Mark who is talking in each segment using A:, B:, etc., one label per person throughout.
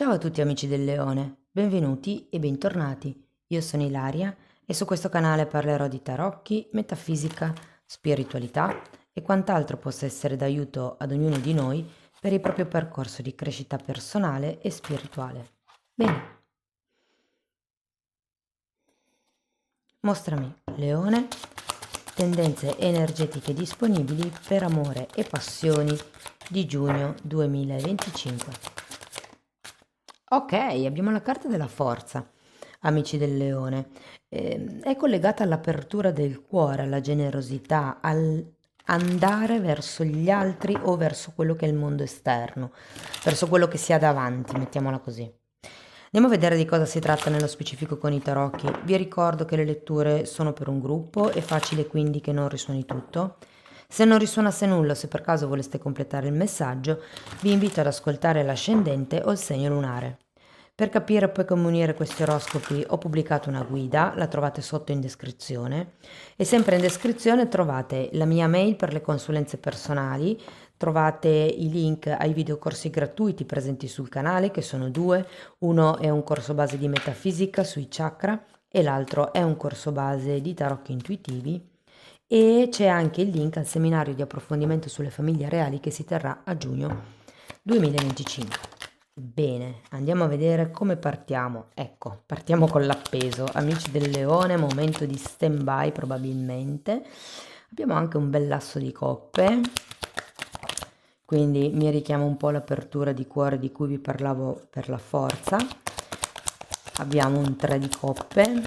A: Ciao a tutti amici del Leone, benvenuti e bentornati. Io sono Ilaria e su questo canale parlerò di tarocchi, metafisica, spiritualità e quant'altro possa essere d'aiuto ad ognuno di noi per il proprio percorso di crescita personale e spirituale. Bene, mostrami, Leone, tendenze energetiche disponibili per amore e passioni di giugno 2025. Ok, abbiamo la carta della forza, amici del leone. È collegata all'apertura del cuore, alla generosità, al andare verso gli altri o verso quello che è il mondo esterno, verso quello che si ha davanti, mettiamola così. Andiamo a vedere di cosa si tratta nello specifico con i tarocchi. Vi ricordo che le letture sono per un gruppo, è facile quindi che non risuoni tutto. Se non risuonasse nulla, se per caso voleste completare il messaggio, vi invito ad ascoltare l'ascendente o il segno lunare. Per capire poi come unire questi oroscopi ho pubblicato una guida, la trovate sotto in descrizione e sempre in descrizione trovate la mia mail per le consulenze personali, trovate i link ai videocorsi gratuiti presenti sul canale che sono due, uno è un corso base di metafisica sui chakra e l'altro è un corso base di tarocchi intuitivi e c'è anche il link al seminario di approfondimento sulle famiglie reali che si terrà a giugno 2025. Bene, andiamo a vedere come partiamo. Ecco, partiamo con l'appeso. Amici del leone, momento di stand-by probabilmente. Abbiamo anche un bel lasso di coppe, quindi mi richiama un po' l'apertura di cuore di cui vi parlavo per la forza. Abbiamo un 3 di coppe,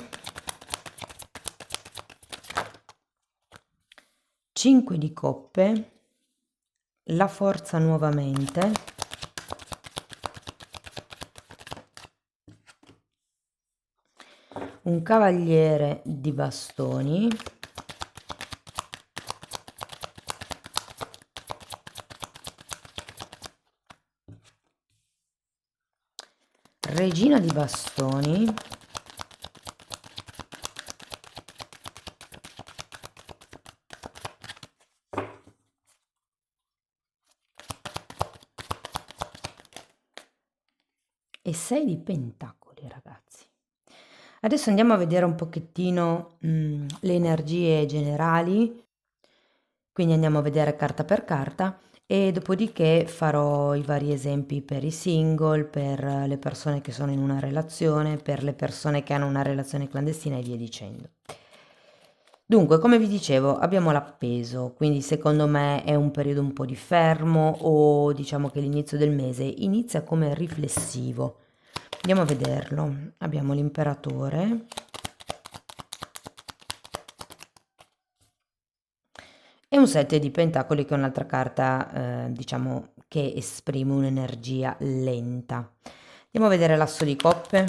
A: 5 di coppe, la forza nuovamente, un cavaliere di bastoni, regina di bastoni, e 6 di pentacoli, ragazzi. Adesso andiamo a vedere un pochettino le energie generali, quindi andiamo a vedere carta per carta e dopodiché farò i vari esempi per i single, per le persone che sono in una relazione, per le persone che hanno una relazione clandestina e via dicendo. Dunque, come vi dicevo, abbiamo l'appeso, quindi secondo me è un periodo un po' di fermo o diciamo che l'inizio del mese inizia come riflessivo. Andiamo a vederlo. Abbiamo l'imperatore e un 7 di pentacoli che è un'altra carta, diciamo, che esprime un'energia lenta. Andiamo a vedere l'asso di coppe.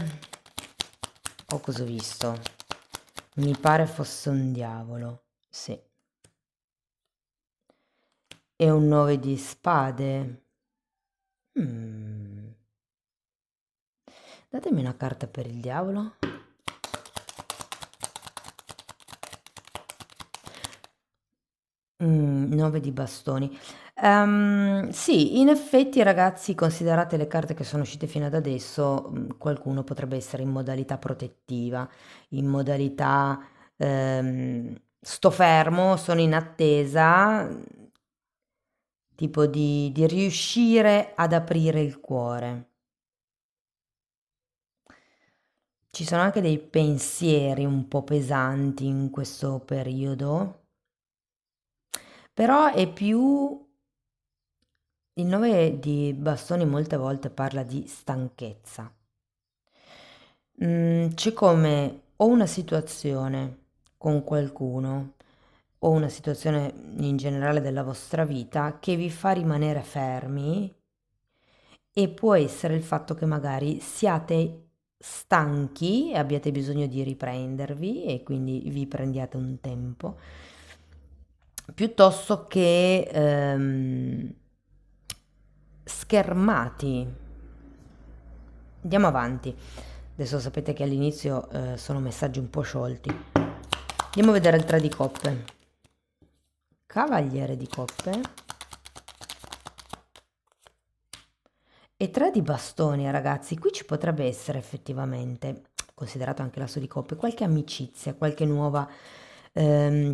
A: Oh, cosa ho visto? Mi pare fosse un diavolo, sì. E un 9 di spade. Mm. Datemi una carta per il diavolo. 9 di bastoni. Sì, in effetti ragazzi, considerate le carte che sono uscite fino ad adesso, qualcuno potrebbe essere in modalità protettiva, in modalità sto fermo, sono in attesa, tipo di riuscire ad aprire il cuore. Ci sono anche dei pensieri un po' pesanti in questo periodo, però è più il 9 di bastoni molte volte parla di stanchezza. C'è come o una situazione con qualcuno o una situazione in generale della vostra vita che vi fa rimanere fermi e può essere il fatto che magari siate stanchi e abbiate bisogno di riprendervi e quindi vi prendiate un tempo, piuttosto che schermati. Andiamo avanti. Adesso sapete che all'inizio sono messaggi un po' sciolti. Andiamo a vedere il 3 di coppe. Cavaliere di coppe e 3 di bastoni, ragazzi. Qui ci potrebbe essere effettivamente, considerato anche l'asso di coppe, qualche amicizia, qualche nuova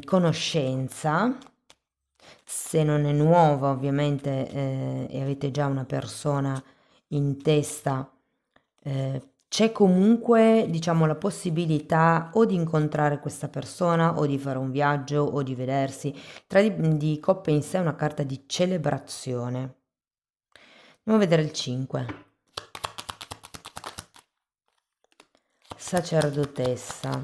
A: conoscenza. Se non è nuova, ovviamente, e avete già una persona in testa, c'è comunque, diciamo, la possibilità o di incontrare questa persona o di fare un viaggio o di vedersi. 3 di coppe in sé è una carta di celebrazione. Andiamo a vedere il 5. Sacerdotessa.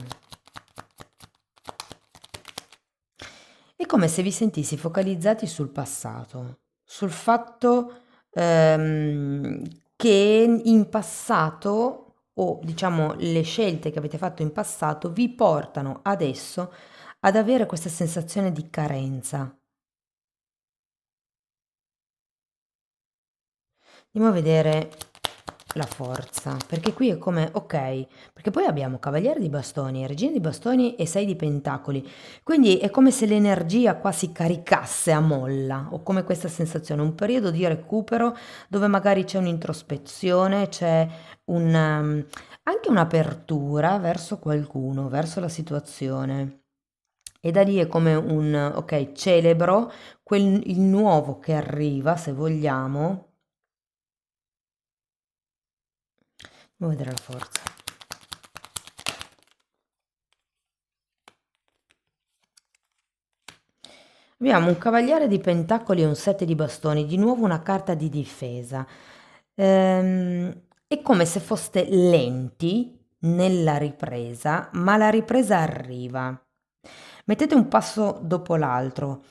A: È come se vi sentissi focalizzati sul passato, sul fatto che in passato, o diciamo le scelte che avete fatto in passato, vi portano adesso ad avere questa sensazione di carenza. Andiamo a vedere la forza, perché qui è come, ok, perché poi abbiamo cavaliere di bastoni, regina di bastoni e 6 di pentacoli, quindi è come se l'energia qua si caricasse a molla, ho come questa sensazione, un periodo di recupero dove magari c'è un'introspezione, c'è anche un'apertura verso qualcuno, verso la situazione. E da lì è come un, ok, celebro il nuovo che arriva, se vogliamo. Andiamo a vedere la forza. Abbiamo un cavaliere di pentacoli e un 7 di bastoni, di nuovo una carta di difesa. È come se foste lenti nella ripresa, ma la ripresa arriva. Mettete un passo dopo l'altro.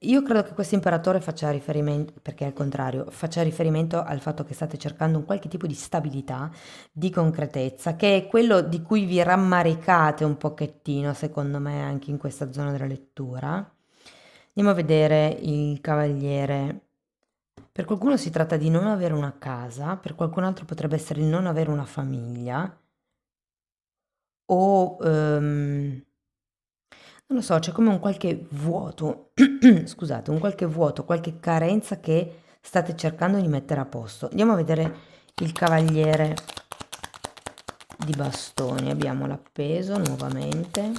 A: Io credo che questo imperatore faccia riferimento, perché al contrario, faccia riferimento al fatto che state cercando un qualche tipo di stabilità, di concretezza, che è quello di cui vi rammaricate un pochettino, secondo me, anche in questa zona della lettura. Andiamo a vedere il cavaliere. Per qualcuno si tratta di non avere una casa, per qualcun altro potrebbe essere il non avere una famiglia o non lo so, c'è come un qualche vuoto, scusate, un qualche vuoto, qualche carenza che state cercando di mettere a posto. Andiamo a vedere il cavaliere di bastoni, abbiamo l'appeso nuovamente.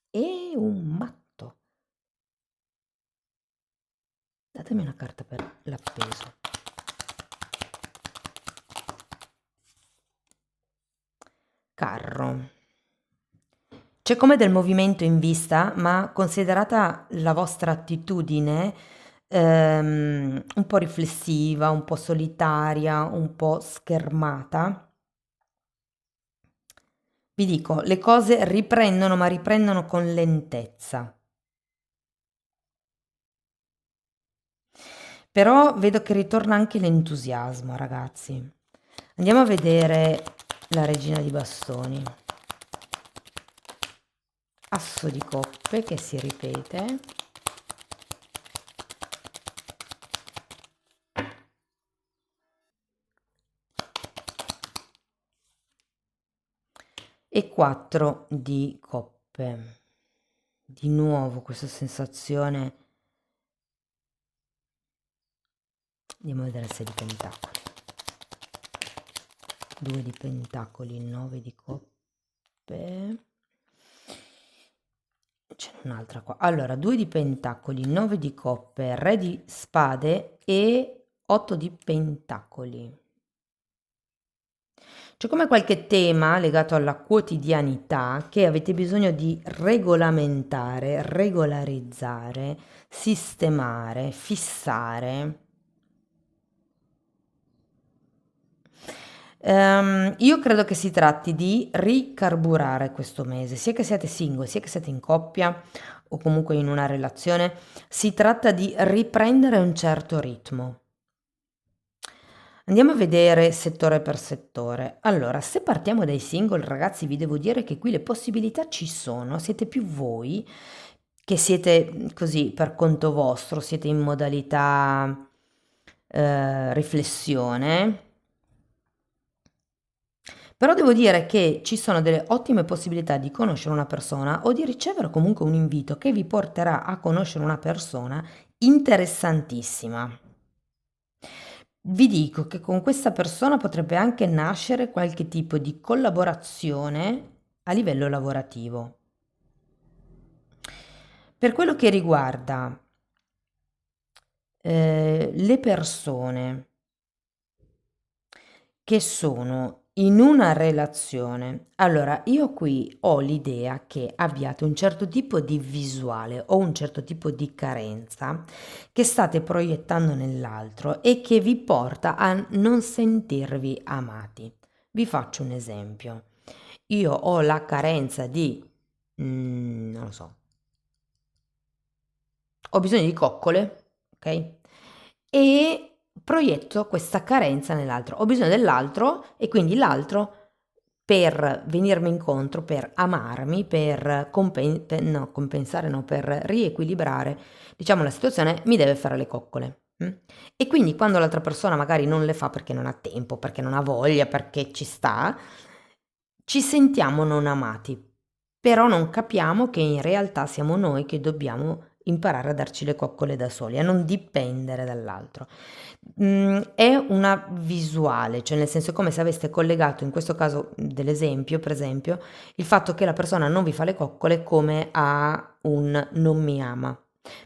A: E un matto. Datemi una carta per l'appeso. Carro. C'è come del movimento in vista, ma considerata la vostra attitudine un po' riflessiva, un po' solitaria, un po' schermata, vi dico, le cose riprendono, ma riprendono con lentezza. Però vedo che ritorna anche l'entusiasmo, ragazzi. Andiamo a vedere la regina di bastoni. Asso di coppe che si ripete. E 4 di coppe. Di nuovo questa sensazione. Andiamo a vedere il 6 di pentacoli. 2 di pentacoli, 9 di coppe. C'è un'altra qua. Allora, 2 di pentacoli, 9 di coppe, re di spade e 8 di pentacoli. C'è come qualche tema legato alla quotidianità che avete bisogno di regolamentare, regolarizzare, sistemare, fissare. Io credo che si tratti di ricarburare questo mese, sia che siate single, sia che siate in coppia o comunque in una relazione, si tratta di riprendere un certo ritmo. Andiamo a vedere settore per settore. Allora, se partiamo dai single, ragazzi, vi devo dire che qui le possibilità ci sono, siete più voi che siete così per conto vostro, siete in modalità riflessione. Però devo dire che ci sono delle ottime possibilità di conoscere una persona o di ricevere comunque un invito che vi porterà a conoscere una persona interessantissima. Vi dico che con questa persona potrebbe anche nascere qualche tipo di collaborazione a livello lavorativo. Per quello che riguarda le persone che sono in una relazione, allora io qui ho l'idea che abbiate un certo tipo di visuale o un certo tipo di carenza che state proiettando nell'altro e che vi porta a non sentirvi amati. Vi faccio un esempio. Io ho la carenza di, non lo so, ho bisogno di coccole, ok? E proietto questa carenza nell'altro. Ho bisogno dell'altro e quindi l'altro per venirmi incontro, per amarmi, per compensare, no, per riequilibrare, diciamo, la situazione, mi deve fare le coccole. E quindi quando l'altra persona magari non le fa perché non ha tempo, perché non ha voglia, perché ci sta, ci sentiamo non amati, però non capiamo che in realtà siamo noi che dobbiamo imparare a darci le coccole da soli, a non dipendere dall'altro. È una visuale, cioè nel senso è come se aveste collegato, in questo caso dell'esempio, per esempio, il fatto che la persona non vi fa le coccole come a un non mi ama.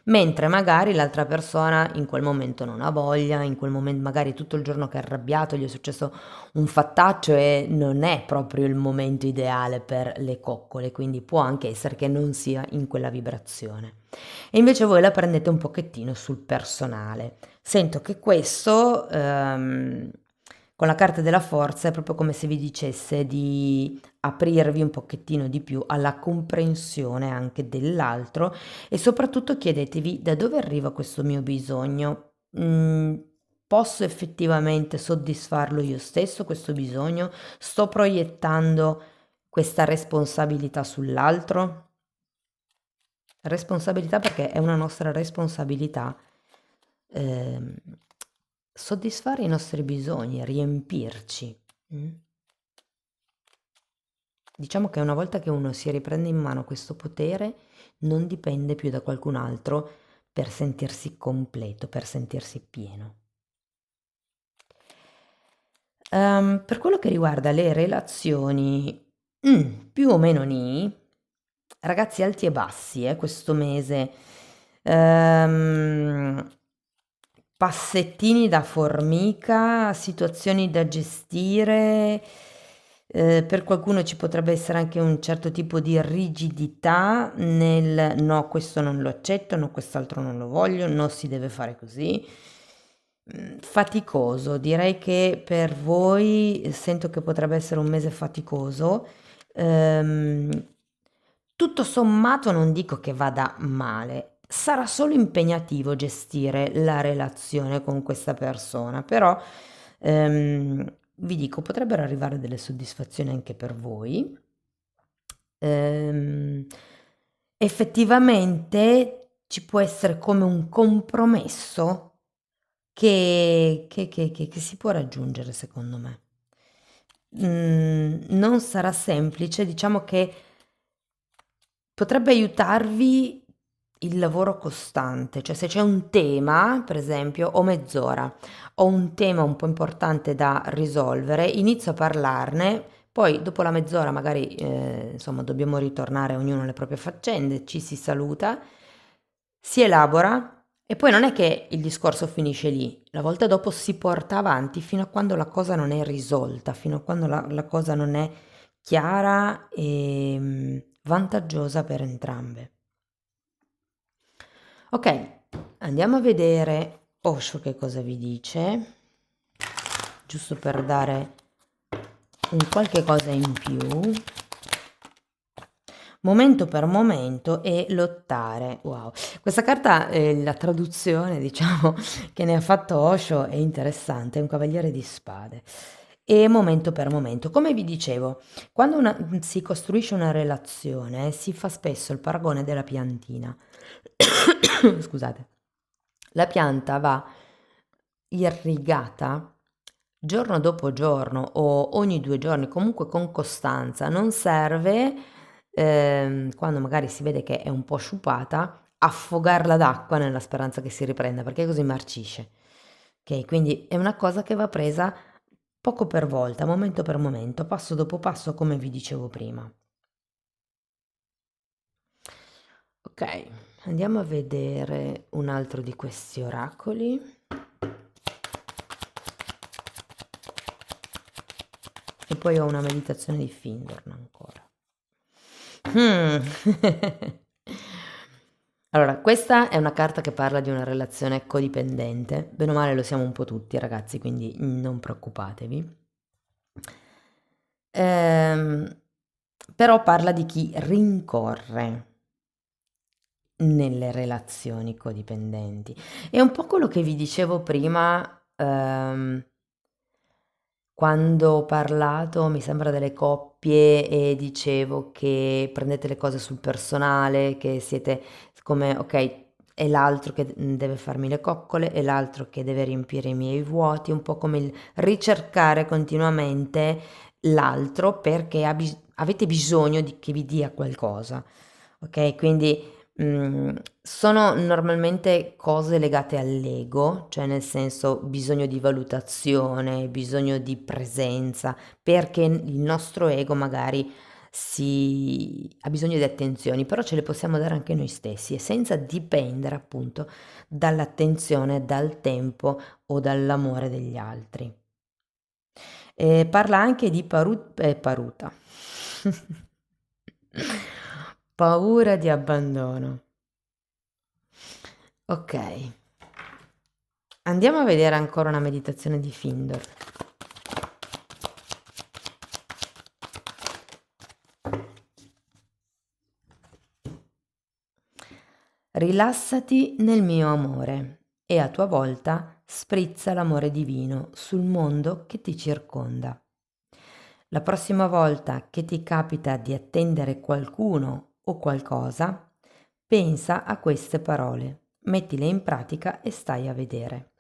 A: Mentre magari l'altra persona in quel momento non ha voglia, in quel momento magari tutto il giorno che è arrabbiato, gli è successo un fattaccio e non è proprio il momento ideale per le coccole, quindi può anche essere che non sia in quella vibrazione. E invece voi la prendete un pochettino sul personale. Sento che questo, con la carta della forza, è proprio come se vi dicesse di aprirvi un pochettino di più alla comprensione anche dell'altro e soprattutto chiedetevi da dove arriva questo mio bisogno. Posso effettivamente soddisfarlo io stesso, questo bisogno? Sto proiettando questa responsabilità sull'altro? Responsabilità perché è una nostra responsabilità ehm, soddisfare i nostri bisogni, riempirci. mm? Diciamo che una volta che uno si riprende in mano questo potere, non dipende più da qualcun altro per sentirsi completo, per sentirsi pieno. Per quello che riguarda le relazioni, più o meno nì, ragazzi alti e bassi, questo mese. Ehm, Passettini da formica, situazioni da gestire, per qualcuno ci potrebbe essere anche un certo tipo di rigidità nel no, questo non lo accetto, no, quest'altro non lo voglio, no, si deve fare così. Faticoso, direi che per voi sento che potrebbe essere un mese faticoso. Ehm, Tutto sommato non dico che vada male, sarà solo impegnativo gestire la relazione con questa persona, però vi dico, potrebbero arrivare delle soddisfazioni anche per voi. Ehm, Effettivamente ci può essere come un compromesso che si può raggiungere, secondo me. Non sarà semplice, diciamo che potrebbe aiutarvi il lavoro costante, cioè se c'è un tema, per esempio, ho mezz'ora, ho un tema un po' importante da risolvere, inizio a parlarne, poi dopo la mezz'ora magari insomma dobbiamo ritornare ognuno alle proprie faccende, ci si saluta, si elabora e poi non è che il discorso finisce lì, la volta dopo si porta avanti fino a quando la cosa non è risolta, fino a quando la cosa non è chiara e vantaggiosa per entrambe. Ok, andiamo a vedere Osho che cosa vi dice, giusto per dare un qualche cosa in più. Momento per momento e lottare. Wow, questa carta, la traduzione, diciamo, che ne ha fatto Osho è interessante, è un cavaliere di spade. E momento per momento, come vi dicevo, quando si costruisce una relazione si fa spesso il paragone della piantina. Scusate, la pianta va irrigata giorno dopo giorno o ogni 2 giorni, comunque con costanza. Non serve, quando magari si vede che è un po' sciupata, affogarla d'acqua nella speranza che si riprenda, perché così marcisce. Ok, quindi è una cosa che va presa poco per volta, momento per momento, passo dopo passo, come vi dicevo prima. Ok, andiamo a vedere un altro di questi oracoli. E poi ho una meditazione di Findorn ancora. Allora, questa è una carta che parla di una relazione codipendente. Bene o male lo siamo un po' tutti, ragazzi, quindi non preoccupatevi. Ehm, Però parla di chi rincorre nelle relazioni codipendenti. È un po' quello che vi dicevo prima, quando ho parlato, mi sembra, delle coppie e dicevo che prendete le cose sul personale, che siete come, ok, è l'altro che deve farmi le coccole, è l'altro che deve riempire i miei vuoti, un po' come il ricercare continuamente l'altro perché avete bisogno di che vi dia qualcosa, ok? Quindi sono normalmente cose legate all'ego, cioè nel senso bisogno di valutazione, bisogno di presenza, perché il nostro ego magari ha bisogno di attenzioni, però ce le possiamo dare anche noi stessi e senza dipendere appunto dall'attenzione, dal tempo o dall'amore degli altri. Parla anche di paruta. Paura di abbandono. Ok, andiamo a vedere ancora una meditazione di Findor. Rilassati nel mio amore e a tua volta sprizza l'amore divino sul mondo che ti circonda. La prossima volta che ti capita di attendere qualcuno o qualcosa, pensa a queste parole, mettile in pratica e stai a vedere.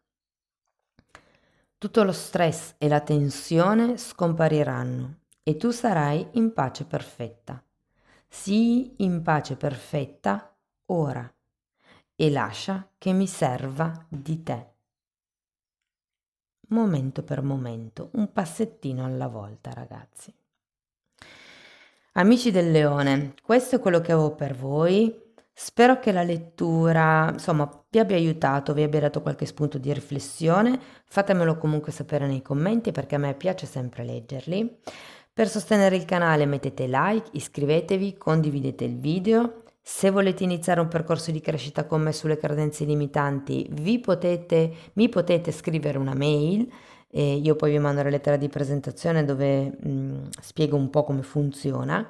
A: Tutto lo stress e la tensione scompariranno e tu sarai in pace perfetta. Sii in pace perfetta ora e lascia che mi serva di te. Momento per momento, un passettino alla volta, ragazzi. Amici del leone, questo è quello che avevo per voi. Spero che la lettura, insomma, vi abbia aiutato, vi abbia dato qualche spunto di riflessione. Fatemelo comunque sapere nei commenti perché a me piace sempre leggerli. Per sostenere il canale mettete like, iscrivetevi, condividete il video. Se volete iniziare un percorso di crescita con me sulle credenze limitanti, mi potete scrivere una mail e io poi vi mando la lettera di presentazione dove spiego un po' come funziona.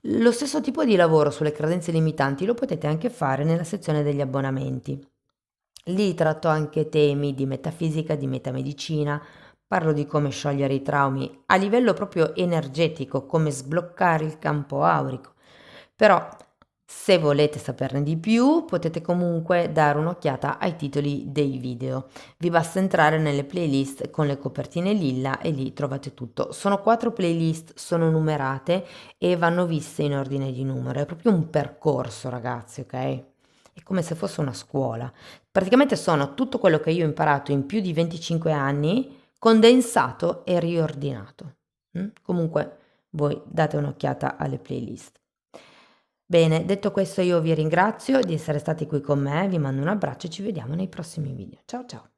A: Lo stesso tipo di lavoro sulle credenze limitanti lo potete anche fare nella sezione degli abbonamenti. Lì tratto anche temi di metafisica, di metamedicina, parlo di come sciogliere i traumi a livello proprio energetico, come sbloccare il campo aurico. Però se volete saperne di più, potete comunque dare un'occhiata ai titoli dei video. Vi basta entrare nelle playlist con le copertine lilla e lì trovate tutto. Sono 4 playlist, sono numerate e vanno viste in ordine di numero. È proprio un percorso, ragazzi, ok? È come se fosse una scuola. Praticamente sono tutto quello che io ho imparato in più di 25 anni, condensato e riordinato. Comunque voi date un'occhiata alle playlist. Bene, detto questo io vi ringrazio di essere stati qui con me, vi mando un abbraccio e ci vediamo nei prossimi video. Ciao ciao!